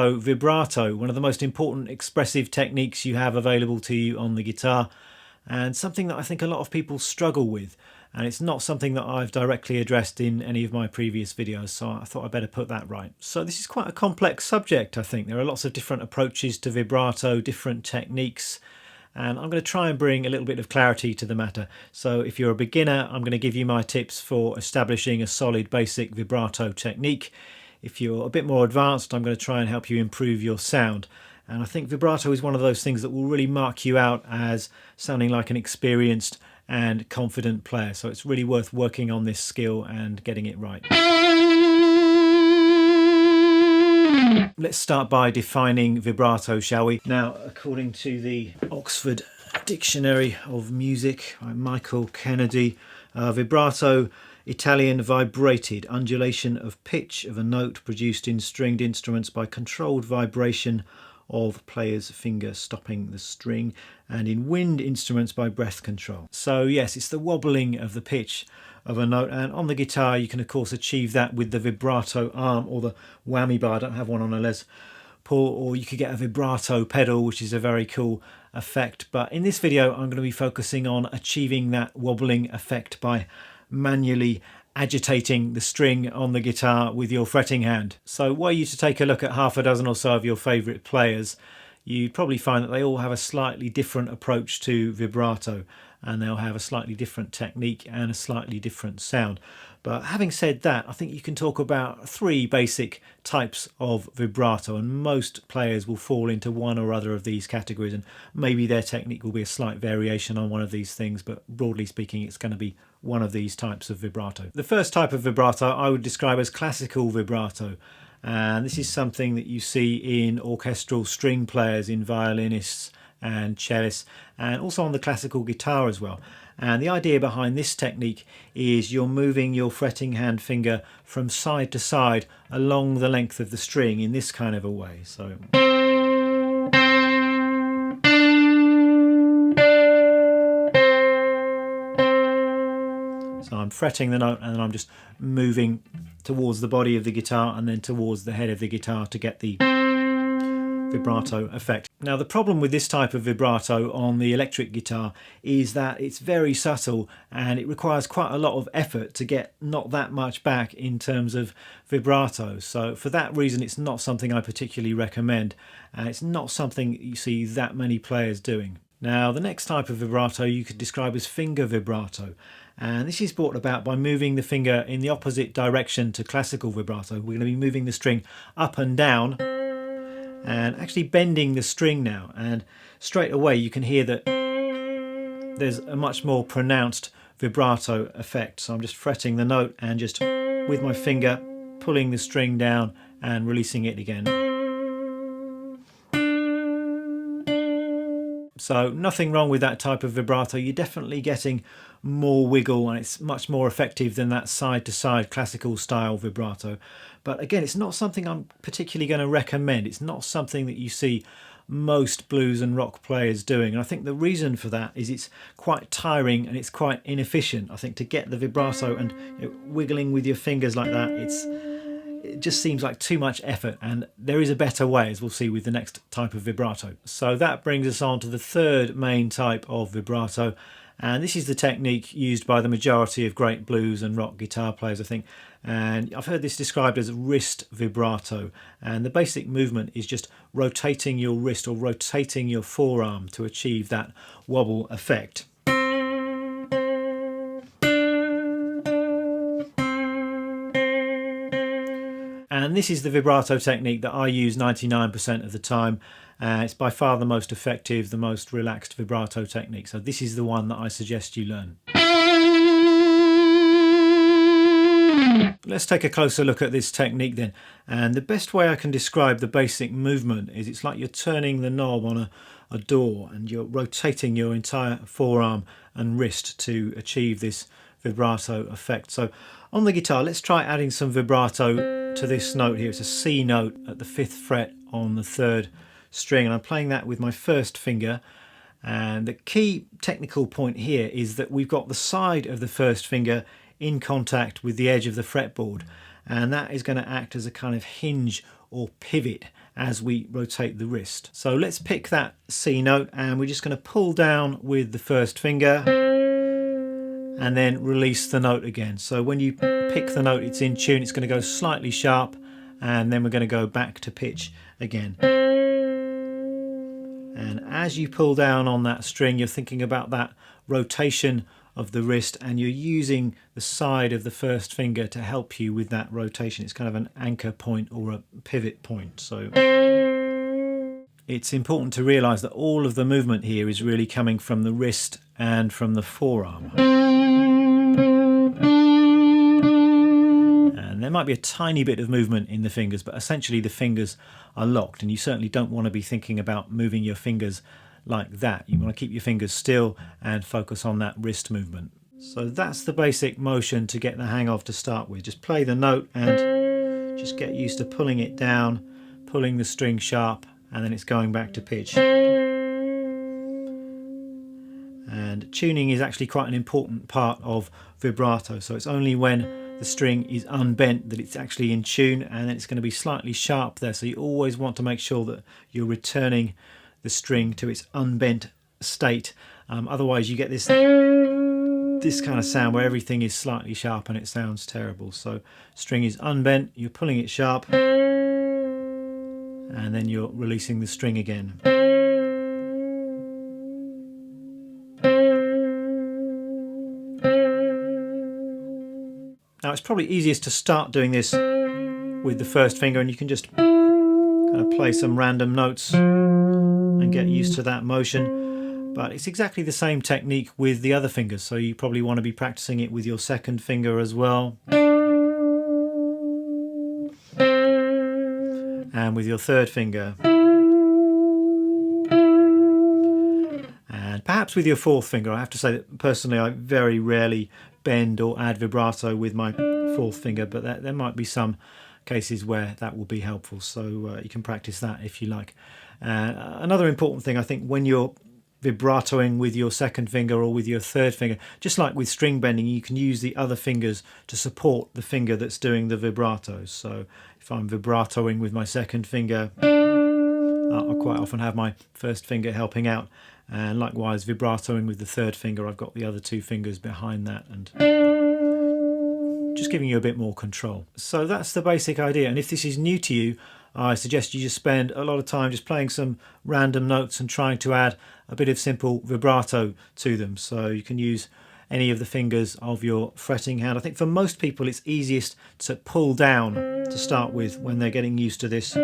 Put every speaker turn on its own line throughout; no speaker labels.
So vibrato, one of the most important expressive techniques you have available to you on the guitar, and something that I think a lot of people struggle with, and it's not something that I've directly addressed in any of my previous videos, so I thought I'd better put that right. So this is quite a complex subject, I think. There are lots of different approaches to vibrato, different techniques, and I'm going to try and bring a little bit of clarity to the matter. So if you're a beginner, I'm going to give you my tips for establishing a solid basic vibrato technique. If you're a bit more advanced, I'm going to try and help you improve your sound. And I think vibrato is one of those things that will really mark you out as sounding like an experienced and confident player. So it's really worth working on this skill and getting it right. Let's start by defining vibrato, shall we? Now, according to the Oxford Dictionary of Music by Michael Kennedy, vibrato, Italian vibrated, undulation of pitch of a note produced in stringed instruments by controlled vibration of player's finger stopping the string, and in wind instruments by breath control. So yes, it's the wobbling of the pitch of a note, and on the guitar you can of course achieve that with the vibrato arm or the whammy bar. I don't have one on a Les Paul, or you could get a vibrato pedal, which is a very cool effect, but in this video I'm going to be focusing on achieving that wobbling effect by manually agitating the string on the guitar with your fretting hand. So were you to take a look at half a dozen or so of your favourite players, you'd probably find that they all have a slightly different approach to vibrato, and they'll have a slightly different technique and a slightly different sound. But having said that, I think you can talk about three basic types of vibrato, and most players will fall into one or other of these categories, and maybe their technique will be a slight variation on one of these things, but broadly speaking it's going to be one of these types of vibrato. The first type of vibrato I would describe as classical vibrato, and this is something that you see in orchestral string players, in violinists and cellists, and also on the classical guitar as well. And the idea behind this technique is you're moving your fretting hand finger from side to side along the length of the string in this kind of a way. So I'm fretting the note and then I'm just moving towards the body of the guitar and then towards the head of the guitar to get the vibrato effect. Now the problem with this type of vibrato on the electric guitar is that it's very subtle and it requires quite a lot of effort to get not that much back in terms of vibrato. So for that reason it's not something I particularly recommend, and it's not something you see that many players doing. Now the next type of vibrato you could describe as finger vibrato, and this is brought about by moving the finger in the opposite direction to classical vibrato. We're going to be moving the string up and down and actually bending the string now, and straight away you can hear that there's a much more pronounced vibrato effect. So I'm just fretting the note and just with my finger pulling the string down and releasing it again. So nothing wrong with that type of vibrato. You're definitely getting more wiggle and it's much more effective than that side to side classical style vibrato. But again, it's not something I'm particularly going to recommend. It's not something that you see most blues and rock players doing. And I think the reason for that is it's quite tiring and it's quite inefficient. I think to get the vibrato and wiggling with your fingers like that, it just seems like too much effort, and there is a better way, as we'll see with the next type of vibrato. So that brings us on to the third main type of vibrato, and this is the technique used by the majority of great blues and rock guitar players, I think. And I've heard this described as wrist vibrato, and the basic movement is just rotating your wrist or rotating your forearm to achieve that wobble effect. And this is the vibrato technique that I use 99% of the time. It's by far the most effective, the most relaxed vibrato technique. So this is the one that I suggest you learn. Let's take a closer look at this technique then. And the best way I can describe the basic movement is it's like you're turning the knob on a door and you're rotating your entire forearm and wrist to achieve this vibrato effect. So on the guitar, let's try adding some vibrato to this note here. It's a C note at the 5th fret on the 3rd string, and I'm playing that with my first finger. And the key technical point here is that we've got the side of the first finger in contact with the edge of the fretboard, and that is going to act as a kind of hinge or pivot as we rotate the wrist. So let's pick that C note, and we're just going to pull down with the first finger and then release the note again. So when you pick the note, it's in tune, it's going to go slightly sharp, and then we're going to go back to pitch again. And as you pull down on that string, you're thinking about that rotation of the wrist, and you're using the side of the first finger to help you with that rotation. It's kind of an anchor point or a pivot point. So it's important to realize that all of the movement here is really coming from the wrist and from the forearm. And there might be a tiny bit of movement in the fingers, but essentially the fingers are locked, and you certainly don't want to be thinking about moving your fingers like that. You want to keep your fingers still and focus on that wrist movement. So that's the basic motion to get the hang of to start with. Just play the note and just get used to pulling it down, pulling the string sharp, and then it's going back to pitch. And tuning is actually quite an important part of vibrato, so it's only when the string is unbent that it's actually in tune, and then it's going to be slightly sharp there. So you always want to make sure that you're returning the string to its unbent state. Otherwise you get this kind of sound where everything is slightly sharp and it sounds terrible. So string is unbent, you're pulling it sharp, and then you're releasing the string again. Now it's probably easiest to start doing this with the first finger, and you can just kind of play some random notes and get used to that motion. But it's exactly the same technique with the other fingers, so you probably want to be practicing it with your second finger as well, and with your third finger, and perhaps with your fourth finger. I have to say that personally I very rarely bend or add vibrato with my fourth finger, but there might be some cases where that will be helpful, so you can practice that if you like. Another important thing, I think, when you're vibratoing with your second finger or with your third finger, just like with string bending, you can use the other fingers to support the finger that's doing the vibrato. So if I'm vibratoing with my second finger, I'll quite often have my first finger helping out, and likewise vibratoing with the third finger, I've got the other two fingers behind that and just giving you a bit more control. So that's the basic idea, and if this is new to you, I suggest you just spend a lot of time just playing some random notes and trying to add a bit of simple vibrato to them. So you can use any of the fingers of your fretting hand. I think for most people it's easiest to pull down to start with when they're getting used to this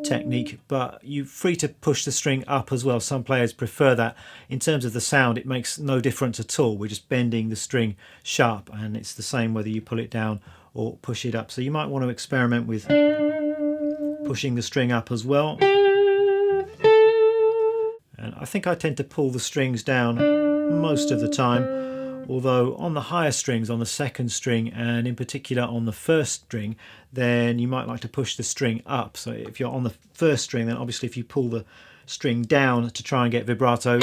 technique, but you're free to push the string up as well. Some players prefer that. In terms of the sound, it makes no difference at all. We're just bending the string sharp, and it's the same whether you pull it down or push it up. So you might want to experiment with pushing the string up as well. And I think I tend to pull the strings down most of the time, although on the higher strings, on the second string and in particular on the first string, then you might like to push the string up. So if you're on the first string, then obviously if you pull the string down to try and get vibrato,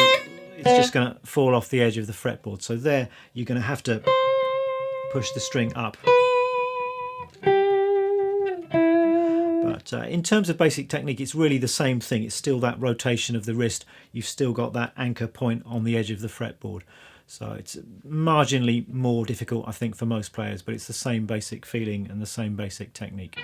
it's just going to fall off the edge of the fretboard. So there you're going to have to push the string up. But in terms of basic technique, it's really the same thing. It's still that rotation of the wrist. You've still got that anchor point on the edge of the fretboard. So it's marginally more difficult, I think, for most players, but it's the same basic feeling and the same basic technique.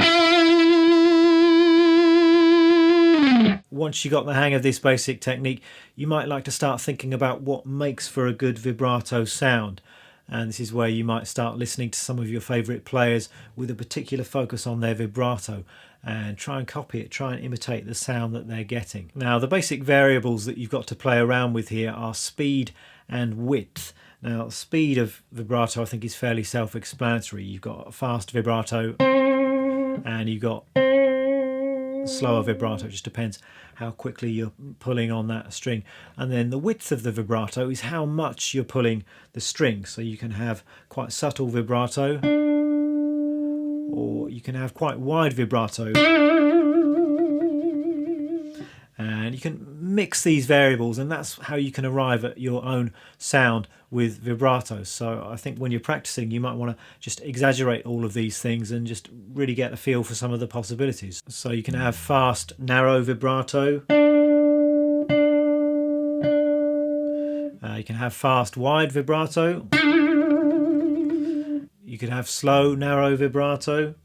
Once you got the hang of this basic technique, you might like to start thinking about what makes for a good vibrato sound. And this is where you might start listening to some of your favourite players with a particular focus on their vibrato and try and copy it, try and imitate the sound that they're getting. Now, the basic variables that you've got to play around with here are speed and width. Now, speed of vibrato I think is fairly self-explanatory. You've got a fast vibrato and you've got slower vibrato. It just depends how quickly you're pulling on that string. And then the width of the vibrato is how much you're pulling the string. So you can have quite subtle vibrato, or you can have quite wide vibrato. And you can mix these variables, and that's how you can arrive at your own sound with vibrato. So I think when you're practicing, you might want to just exaggerate all of these things and just really get a feel for some of the possibilities. So you can have fast, narrow vibrato. You can have fast, wide vibrato. You could have slow, narrow vibrato.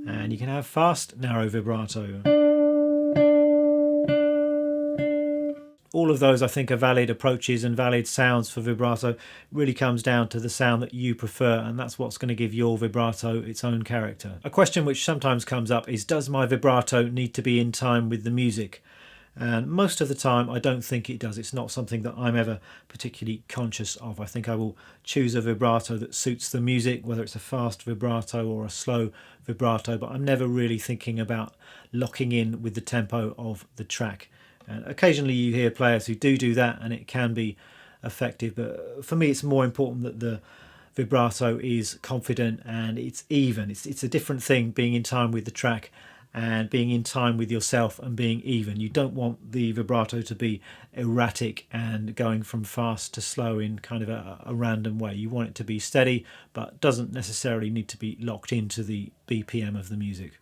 And you can have fast, narrow vibrato. All of those, I think, are valid approaches and valid sounds for vibrato. It really comes down to the sound that you prefer, and that's what's going to give your vibrato its own character. A question which sometimes comes up is, does my vibrato need to be in time with the music? And most of the time I don't think it does. It's not something that I'm ever particularly conscious of. I think I will choose a vibrato that suits the music, whether it's a fast vibrato or a slow vibrato, but I'm never really thinking about locking in with the tempo of the track. And occasionally you hear players who do that, and it can be effective, but for me it's more important that the vibrato is confident and it's even. It's a different thing being in time with the track and being in time with yourself and being even. You don't want the vibrato to be erratic and going from fast to slow in kind of a random way. You want it to be steady, but doesn't necessarily need to be locked into the BPM of the music.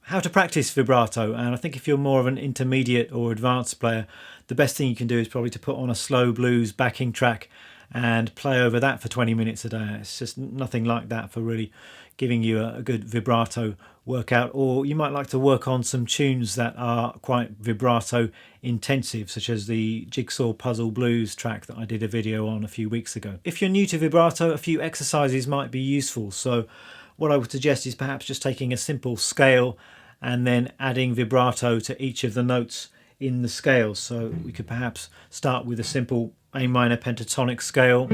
How to practice vibrato, and I think if you're more of an intermediate or advanced player, the best thing you can do is probably to put on a slow blues backing track and play over that for 20 minutes a day. It's just nothing like that for really giving you a good vibrato workout. Or you might like to work on some tunes that are quite vibrato intensive, such as the Jigsaw Puzzle Blues track that I did a video on a few weeks ago. If you're new to vibrato, a few exercises might be useful. So what I would suggest is perhaps just taking a simple scale and then adding vibrato to each of the notes in the scale. So we could perhaps start with a simple A minor pentatonic scale,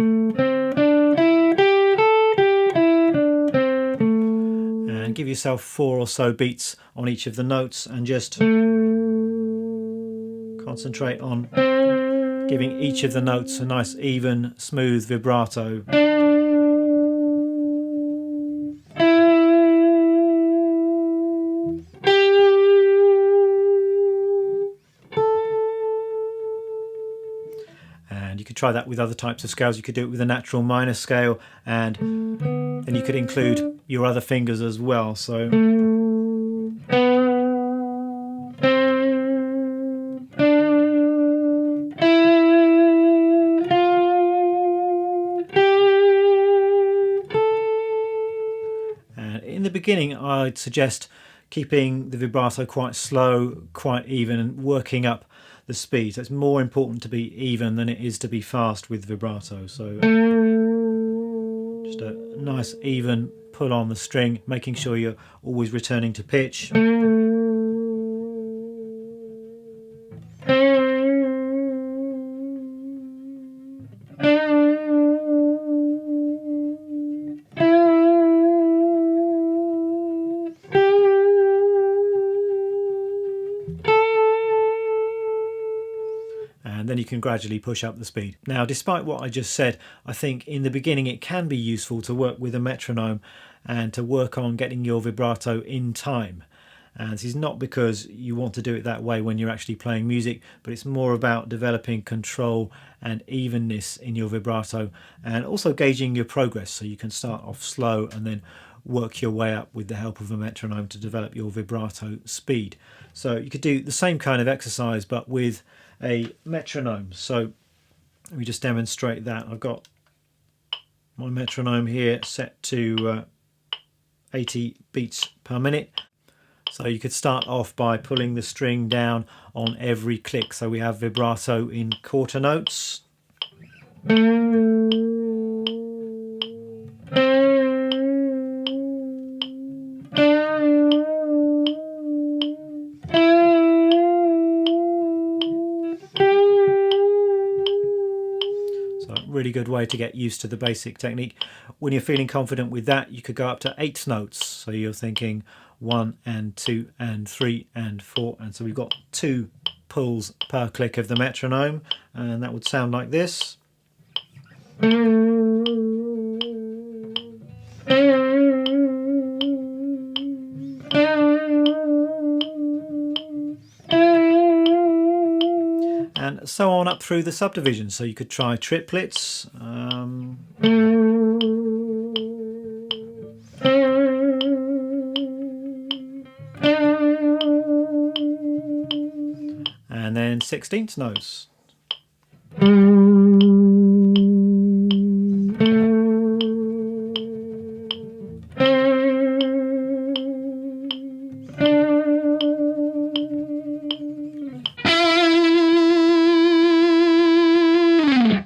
and give yourself 4 or so beats on each of the notes and just concentrate on giving each of the notes a nice even smooth vibrato. And you could try that with other types of scales. You could do it with a natural minor scale, and then you could include your other fingers as well. So and in the beginning I'd suggest keeping the vibrato quite slow, quite even, and working up the speed. So it's more important to be even than it is to be fast with vibrato. So just a nice even pull on the string, making sure you're always returning to pitch. And then you can gradually push up the speed. Now, despite what I just said, I think in the beginning it can be useful to work with a metronome and to work on getting your vibrato in time. And this is not because you want to do it that way when you're actually playing music, but it's more about developing control and evenness in your vibrato, and also gauging your progress. So you can start off slow and then work your way up with the help of a metronome to develop your vibrato speed. So you could do the same kind of exercise but with a metronome. So let me just demonstrate that. I've got my metronome here set to 80 beats per minute. So you could start off by pulling the string down on every click. So we have vibrato in quarter notes. Really good way to get used to the basic technique. When you're feeling confident with that, you could go up to 8 notes. So you're thinking 1 and 2 and 3 and 4, and so we've got 2 pulls per click of the metronome, and that would sound like this. so on up through the subdivision. So you could try triplets. And then 16th notes.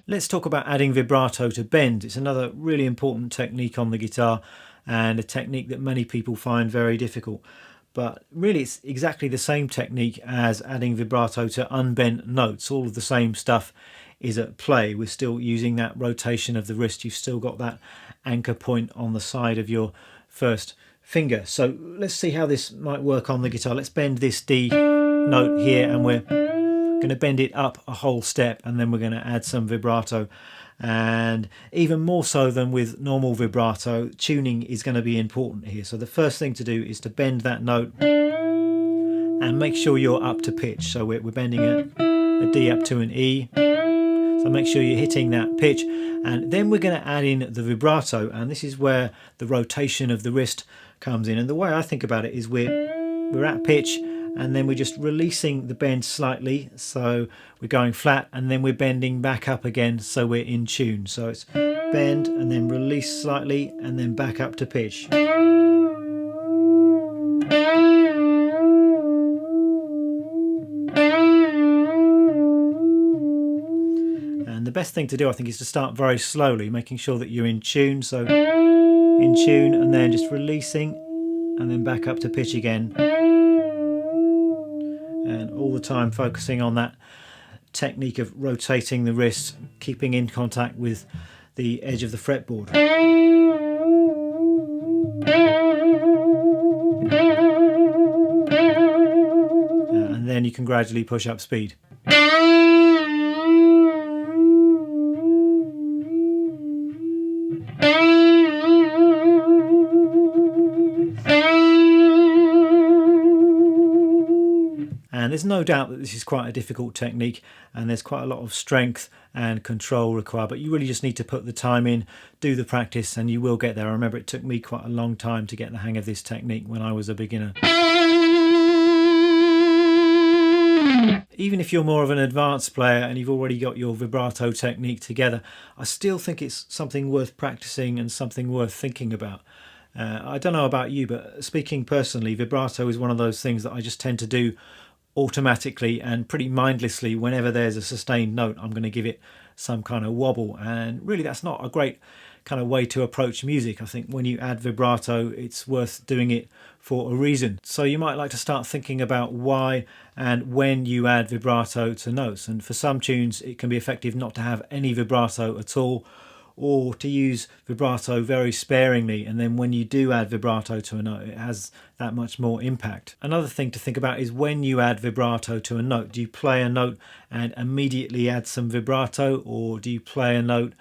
Let's talk about adding vibrato to bends. It's another really important technique on the guitar, and a technique that many people find very difficult. But really it's exactly the same technique as adding vibrato to unbent notes. All of the same stuff is at play. We're still using that rotation of the wrist. You've still got that anchor point on the side of your first finger. So let's see how this might work on the guitar. Let's bend this D note here, and we're going to bend it up a whole step, and then we're going to add some vibrato. And even more so than with normal vibrato, tuning is going to be important here. So the first thing to do is to bend that note and make sure you're up to pitch. So we're bending a D up to an E, so make sure you're hitting that pitch. And then we're going to add in the vibrato, and this is where the rotation of the wrist comes in. And the way I think about it is we're at pitch, and then we're just releasing the bend slightly, so we're going flat, and then we're bending back up again, so we're in tune. So it's bend and then release slightly, and then back up to pitch. And the best thing to do, I think, is to start very slowly, making sure that you're in tune. So in tune, and then just releasing, and then back up to pitch again. And all the time focusing on that technique of rotating the wrist, keeping in contact with the edge of the fretboard. And then you can gradually push up speed. And there's no doubt that this is quite a difficult technique, and there's quite a lot of strength and control required, but you really just need to put the time in, do the practice, and you will get there. I remember it took me quite a long time to get the hang of this technique when I was a beginner. Even if you're more of an advanced player and you've already got your vibrato technique together, I still think it's something worth practicing and something worth thinking about. I don't know about you, but speaking personally, vibrato is one of those things that I just tend to do automatically and pretty mindlessly. Whenever there's a sustained note, I'm going to give it some kind of wobble, and really that's not a great kind of way to approach music. I think when you add vibrato, it's worth doing it for a reason. So you might like to start thinking about why and when you add vibrato to notes. And for some tunes it can be effective not to have any vibrato at all, or to use vibrato very sparingly, and then when you do add vibrato to a note, it has that much more impact. Another thing to think about is when you add vibrato to a note, do you play a note and immediately add some vibrato, or do you play a note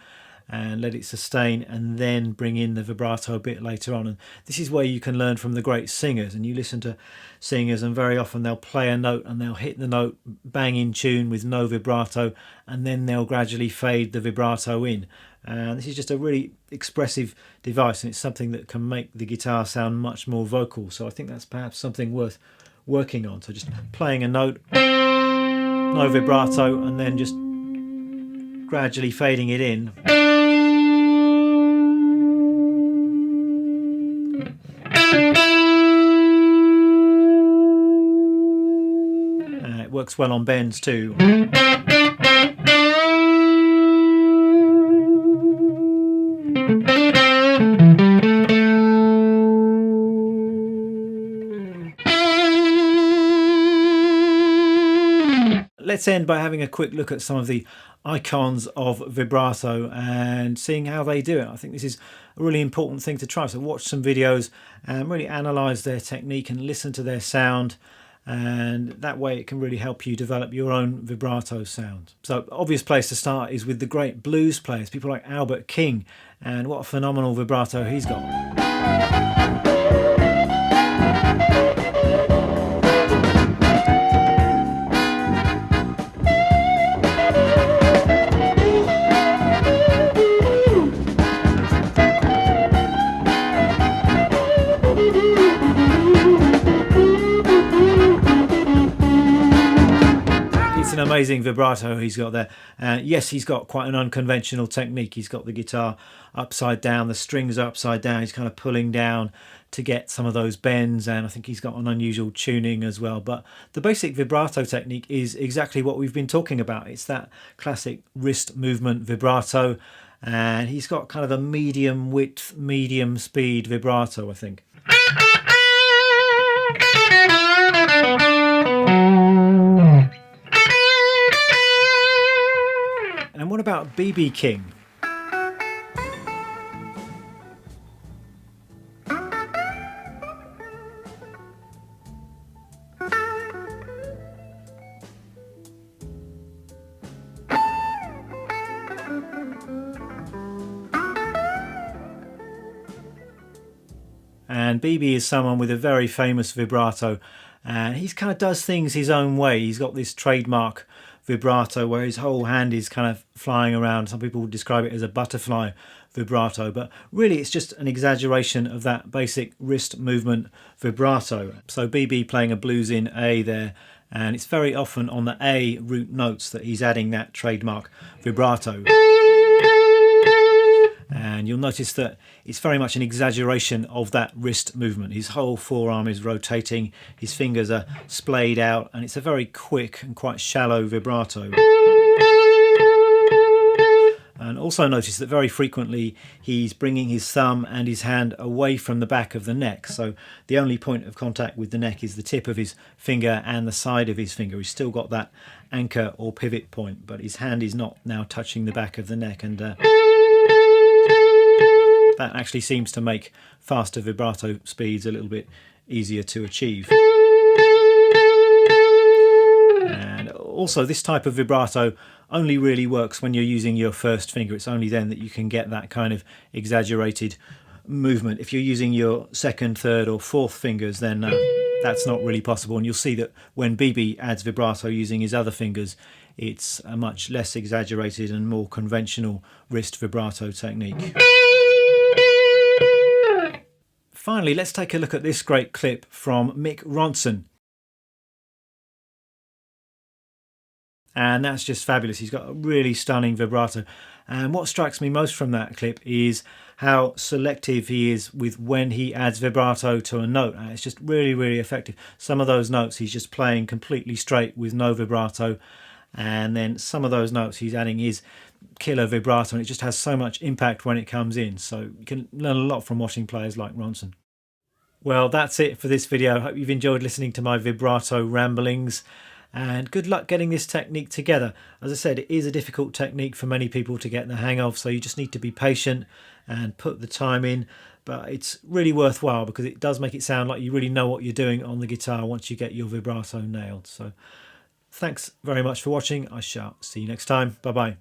and let it sustain and then bring in the vibrato a bit later on? And this is where you can learn from the great singers, and you listen to singers and very often they'll play a note and they'll hit the note bang in tune with no vibrato, and then they'll gradually fade the vibrato in. And this is just a really expressive device, and it's something that can make the guitar sound much more vocal. So I think that's perhaps something worth working on. So just playing a note, no vibrato, and then just gradually fading it in. It works well on bends too. Let's end by having a quick look at some of the icons of vibrato and seeing how they do it. I think this is a really important thing to try. So watch some videos and really analyse their technique and listen to their sound, and that way it can really help you develop your own vibrato sound. So obvious place to start is with the great blues players, people like Albert King, and what a phenomenal vibrato he's got. It's an amazing vibrato he's got there. Yes, he's got quite an unconventional technique. He's got the guitar upside down, the strings are upside down. He's kind of pulling down to get some of those bends, and I think he's got an unusual tuning as well. But the basic vibrato technique is exactly what we've been talking about. It's that classic wrist movement vibrato, and he's got kind of a medium width, medium speed vibrato, I think. And what about BB King? And BB is someone with a very famous vibrato, and he kind of does things his own way. He's got this trademark vibrato where his whole hand is kind of flying around. Some people would describe it as a butterfly vibrato, but really it's just an exaggeration of that basic wrist movement vibrato. So BB playing a blues in A there, and it's very often on the A root notes that he's adding that trademark vibrato. And you'll notice that it's very much an exaggeration of that wrist movement. His whole forearm is rotating, his fingers are splayed out, and it's a very quick and quite shallow vibrato. And also notice that very frequently he's bringing his thumb and his hand away from the back of the neck. So the only point of contact with the neck is the tip of his finger and the side of his finger. He's still got that anchor or pivot point, but his hand is not now touching the back of the neck. And that actually seems to make faster vibrato speeds a little bit easier to achieve. And also this type of vibrato only really works when you're using your first finger. It's only then that you can get that kind of exaggerated movement. If you're using your second, third or fourth fingers, then that's not really possible. And you'll see that when BB adds vibrato using his other fingers, it's a much less exaggerated and more conventional wrist vibrato technique. Finally, let's take a look at this great clip from Mick Ronson. And that's just fabulous. He's got a really stunning vibrato. And what strikes me most from that clip is how selective he is with when he adds vibrato to a note. And it's just really, really effective. Some of those notes he's just playing completely straight with no vibrato. And then some of those notes he's adding his killer vibrato, and it just has so much impact when it comes in. So you can learn a lot from watching players like Ronson. Well, that's it for this video. I hope you've enjoyed listening to my vibrato ramblings, and good luck getting this technique together. As I said, it is a difficult technique for many people to get the hang of, so you just need to be patient and put the time in, but it's really worthwhile because it does make it sound like you really know what you're doing on the guitar once you get your vibrato nailed. So thanks very much for watching. I shall see you next time. Bye bye.